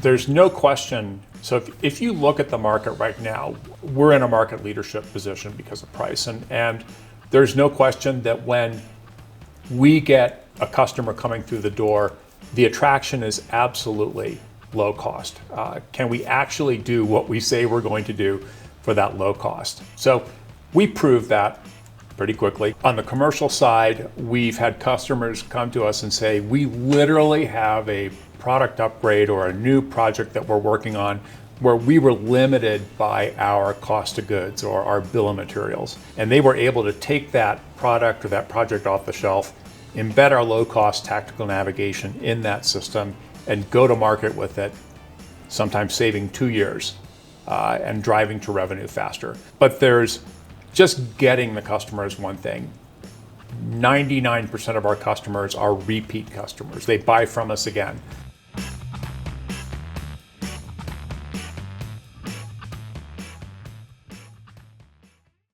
There's no question. So if you look at the market right now, we're in a market leadership position because of price. And there's no question that when we get a customer coming through the door, the attraction is absolutely low cost. Can we actually do what we say we're going to do for that low cost? So we proved that pretty quickly. On the commercial side, we've had customers come to us and say, we literally have a product upgrade or a new project that we're working on where we were limited by our cost of goods or our bill of materials. And they were able to take that product or that project off the shelf, embed our low-cost tactical navigation in that system, and go to market with it, sometimes saving 2 years and driving to revenue faster. But there's just getting the customer is one thing. 99% of our customers are repeat customers. They buy from us again.